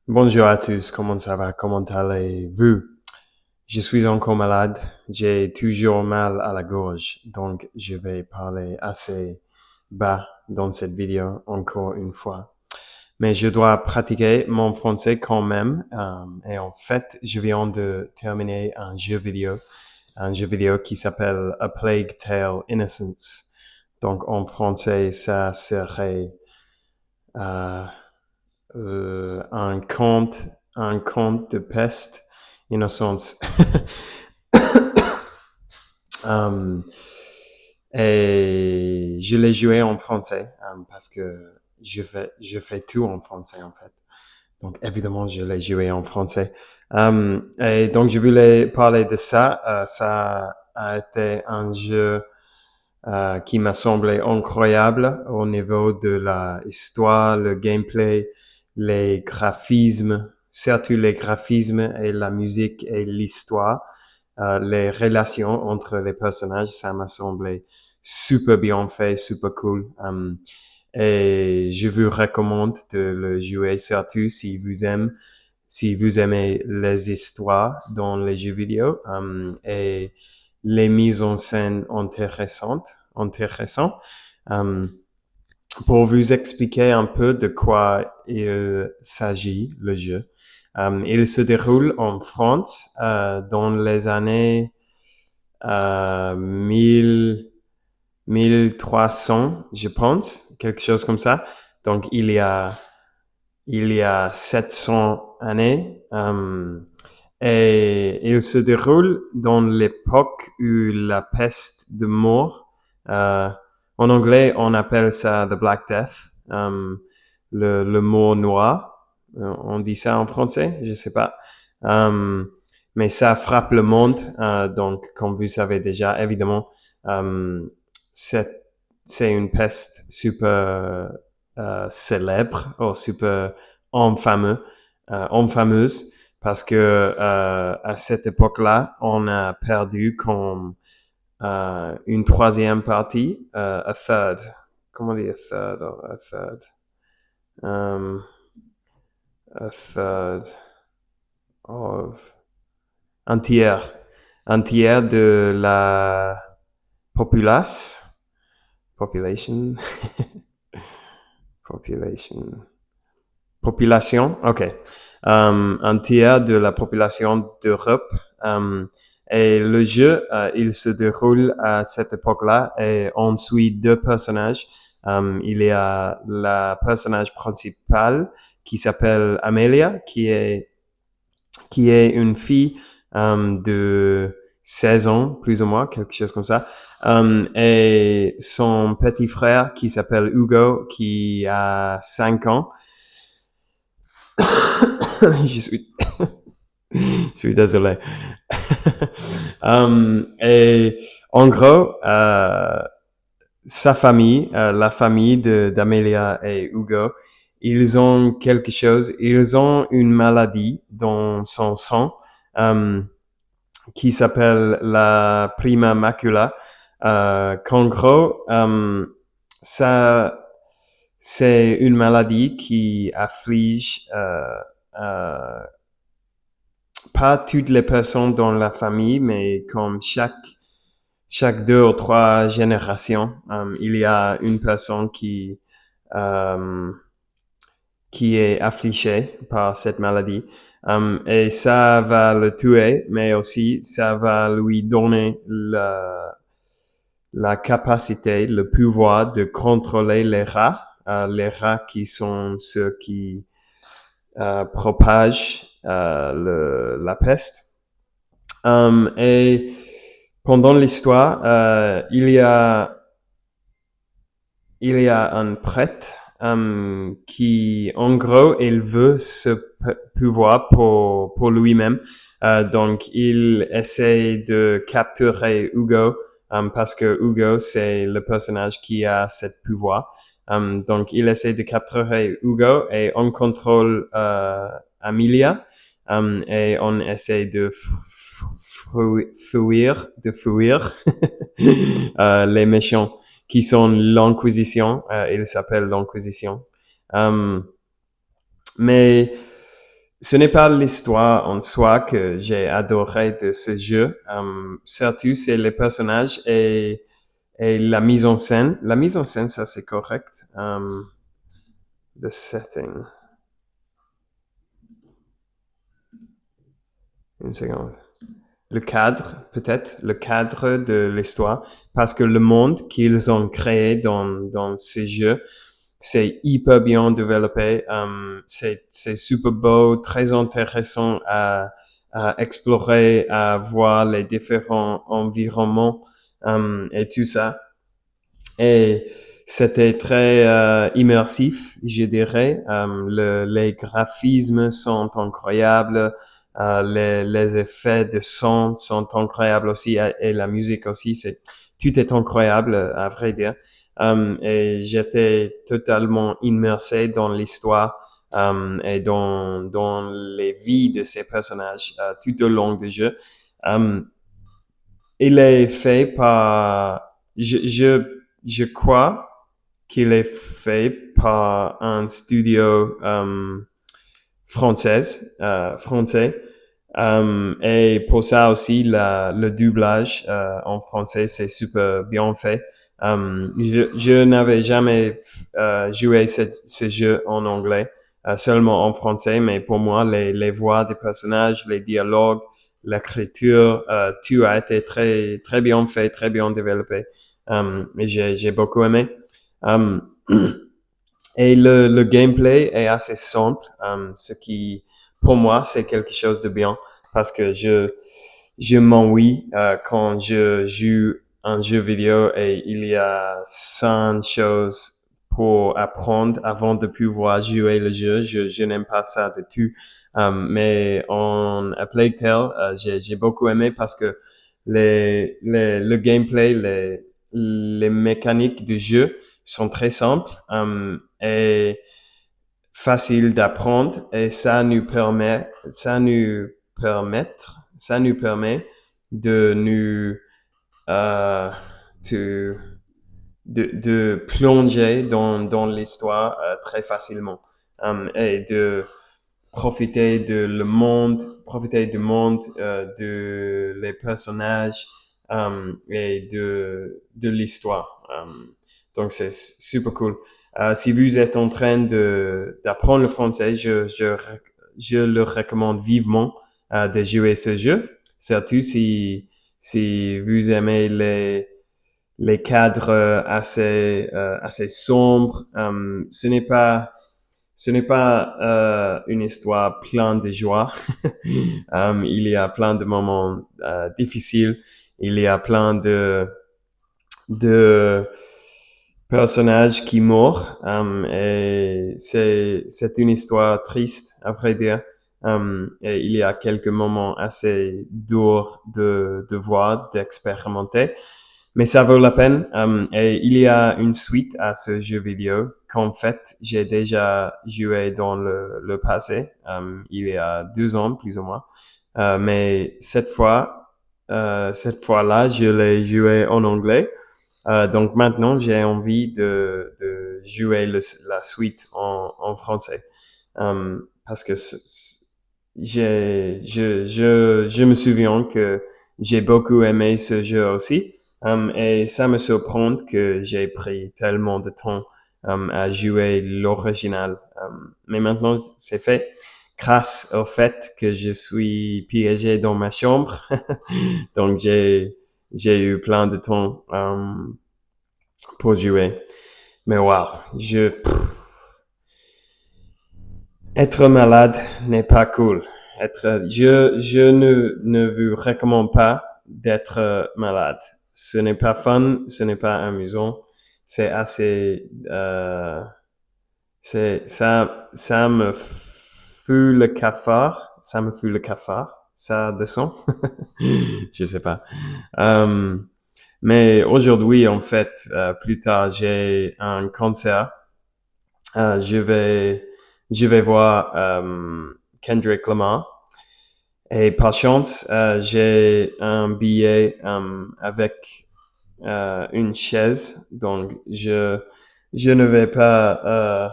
Bonjour à tous, comment ça va? Comment allez-vous? Je suis encore malade, j'ai toujours mal à la gorge, donc je vais parler assez bas dans cette vidéo encore une fois. Mais je dois pratiquer mon français quand même. Et en fait, je viens de terminer un jeu vidéo qui s'appelle A Plague Tale Innocence. Donc en français, ça serait euh, un conte de peste innocence. um, et je l'ai joué en français parce que je fais tout en français en fait. Donc évidemment, je l'ai joué en français. Et donc je voulais parler de ça. Ça a été un jeu qui m'a semblé incroyable au niveau de la histoire, le gameplay, les graphismes, surtout les graphismes et la musique et l'histoire, les relations entre les personnages, ça m'a semblé super bien fait, super cool. Et je vous recommande de le jouer surtout si vous aimez les histoires dans les jeux vidéo et les mises en scène intéressantes. Um, pour vous expliquer un peu de quoi il s'agit, le jeu. Il se déroule en France dans les années 1000, 1300, je pense, quelque chose comme ça. Donc il y a 700 années. Et il se déroule dans l'époque où la peste de mort, en anglais on appelle ça the Black Death, le mot noir. On dit ça en français, je sais pas. Mais ça frappe le monde, donc comme vous savez déjà, évidemment, euh, c'est, c'est une peste super célèbre ou super infameux, fameuse parce que à cette époque-là, on a perdu comme une troisième partie, a third. Comment dire a third? A third. Um, a third of un tiers de la populace, population, population, population, ok, un tiers de la population d'Europe. Et le jeu, il se déroule à cette époque-là et on suit deux personnages. Il y a la personnage principale qui s'appelle Amelia, qui est une fille de 16 ans, plus ou moins, quelque chose comme ça. Et son petit frère qui s'appelle Hugo, qui a 5 ans. je suis, je suis désolé. Et en gros, sa famille, la famille d'Amelia et Hugo, ils ont quelque chose, ils ont une maladie dans son sang qui s'appelle la prima macula, qu'en gros, ça, c'est une maladie qui afflige euh, pas toutes les personnes dans la famille, mais comme chaque deux ou trois générations, il y a une personne euh, qui est affligée par cette maladie. Et ça va le tuer, mais aussi ça va lui donner la capacité, le pouvoir de contrôler les rats qui sont ceux qui propagent la peste. Et pendant l'histoire, il y a un prêtre qui, en gros, il veut ce pouvoir pour lui-même. Donc, il essaie de capturer Hugo parce que Hugo, c'est le personnage qui a ce pouvoir. Donc, il essaie de capturer Hugo et on contrôle Amelia et on essaie de fuir les méchants qui sont l'Inquisition. Il s'appelle l'Inquisition. Mais ce n'est pas l'histoire en soi que j'ai adoré de ce jeu. Surtout, c'est les personnages et la mise en scène. La mise en scène, ça c'est correct. The setting. Une seconde. Le cadre, peut-être, le cadre de l'histoire, parce que le monde qu'ils ont créé dans ces jeux, c'est hyper bien développé, c'est super beau, très intéressant à explorer, à voir les différents environnements et tout ça. Et c'était très immersif, je dirais. Les graphismes sont incroyables, les effets de son sont incroyables aussi, et la musique aussi. Tout est incroyable, à vrai dire. Et j'étais totalement immersé dans l'histoire et dans les vies de ces personnages tout au long du jeu. Um, il est fait par, je crois qu'il est fait par un studio français. Et pour ça aussi, le doublage en français, c'est super bien fait. Je n'avais jamais joué ce jeu en anglais, seulement en français, mais pour moi, les voix des personnages, les dialogues, l'écriture, tout a été très, très bien fait, très bien développé. Et j'ai beaucoup aimé. Um, et le gameplay est assez simple, ce qui, pour moi, c'est quelque chose de bien parce que je m'ennuie quand je joue un jeu vidéo et il y a 100 choses pour apprendre avant de pouvoir jouer le jeu. Je n'aime pas ça du tout. Mais en A Plague Tale, j'ai beaucoup aimé parce que le gameplay, les mécaniques du jeu sont très simples et faciles d'apprendre et ça nous permet de nous euh, de, de plonger dans l'histoire très facilement et de profiter du monde, de les personnages et de l'histoire. Donc c'est super cool. Si vous êtes en train d'apprendre le français, je le recommande vivement de jouer ce jeu, surtout si vous aimez les cadres assez sombres. Ce n'est pas une histoire pleine de joie. Il y a plein de moments difficiles. Il y a plein de personnages qui meurent. Et c'est une histoire triste, à vrai dire. Et il y a quelques moments assez durs de voir, d'expérimenter. Mais ça vaut la peine. Et il y a une suite à ce jeu vidéo qu'en fait, j'ai déjà joué dans le passé, il y a 2 ans, plus ou moins. Mais cette fois-là, je l'ai joué en anglais. Donc maintenant, j'ai envie de jouer la suite en français. Parce que je me souviens que j'ai beaucoup aimé ce jeu aussi. Et ça me surprend que j'ai pris tellement de temps à jouer l'original. Mais maintenant, c'est fait grâce au fait que je suis piégé dans ma chambre. Donc, j'ai eu plein de temps pour jouer. Mais waouh, être malade n'est pas cool. Je ne vous recommande pas d'être malade. Ce n'est pas fun, ce n'est pas amusant. C'est assez, ça me fout le cafard. Ça me fout le cafard. Ça descend. Je sais pas. Euh, mais aujourd'hui, en fait, plus tard, j'ai un concert. Euh, je vais, je vais voir Kendrick Lamar. Et par chance, j'ai un billet avec une chaise. Donc, je ne vais pas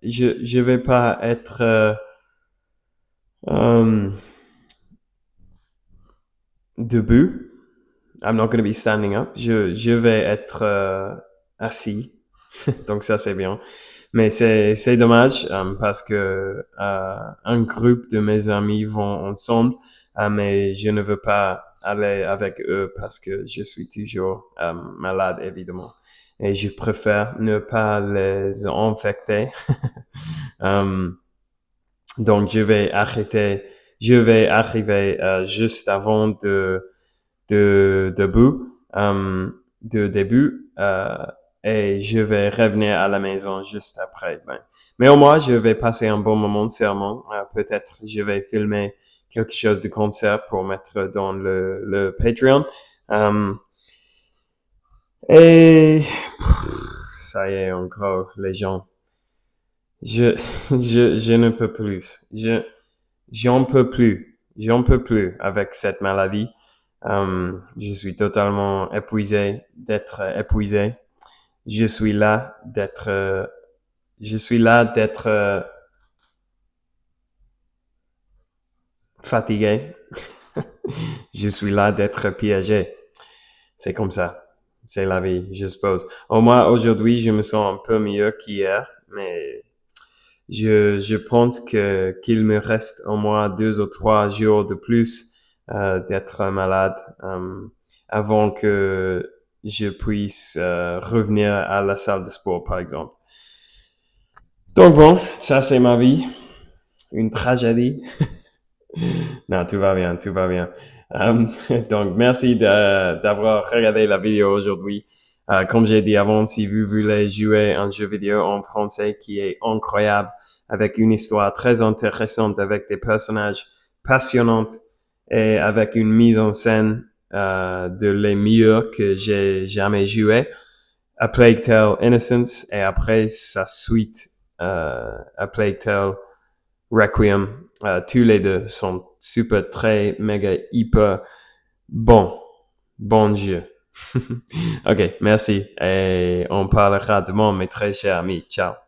je vais pas être um, debout. I'm not going to be standing up. Je vais être assis. Donc ça, c'est bien. Mais c'est dommage parce que un groupe de mes amis vont ensemble, mais je ne veux pas aller avec eux parce que je suis toujours malade, évidemment. Et je préfère ne pas les infecter. Um, donc, je vais arriver juste avant de début, de début, et je vais revenir à la maison juste après. Ben. Mais au moins, je vais passer un bon moment, sûrement. Peut-être je vais filmer quelque chose de concert pour mettre dans le Patreon. Et ça y est, encore, les gens. Je, je ne peux plus. J'en peux plus. J'en peux plus avec cette maladie. Je suis totalement épuisé d'être épuisé. Je suis là d'être, je suis là d'être fatigué. Je suis là d'être piégé. C'est comme ça. C'est la vie, je suppose. Au moins, aujourd'hui, je me sens un peu mieux qu'hier, mais je pense qu'il me reste au moins 2 ou 3 jours de plus d'être malade avant que je puisse revenir à la salle de sport, par exemple. Donc bon, ça c'est ma vie, une tragédie. Non, tout va bien, tout va bien. Um, donc, merci d'avoir regardé la vidéo aujourd'hui. Comme j'ai dit avant, si vous voulez jouer un jeu vidéo en français qui est incroyable, avec une histoire très intéressante, avec des personnages passionnants et avec une mise en scène de les meilleurs que j'ai jamais joué, A Plague Tale Innocence et après sa suite, A Plague Tale Requiem, tous les deux sont super, très, méga, hyper bons. Bon jeu. Ok, merci. Et on parlera demain, mes très chers amis. Ciao.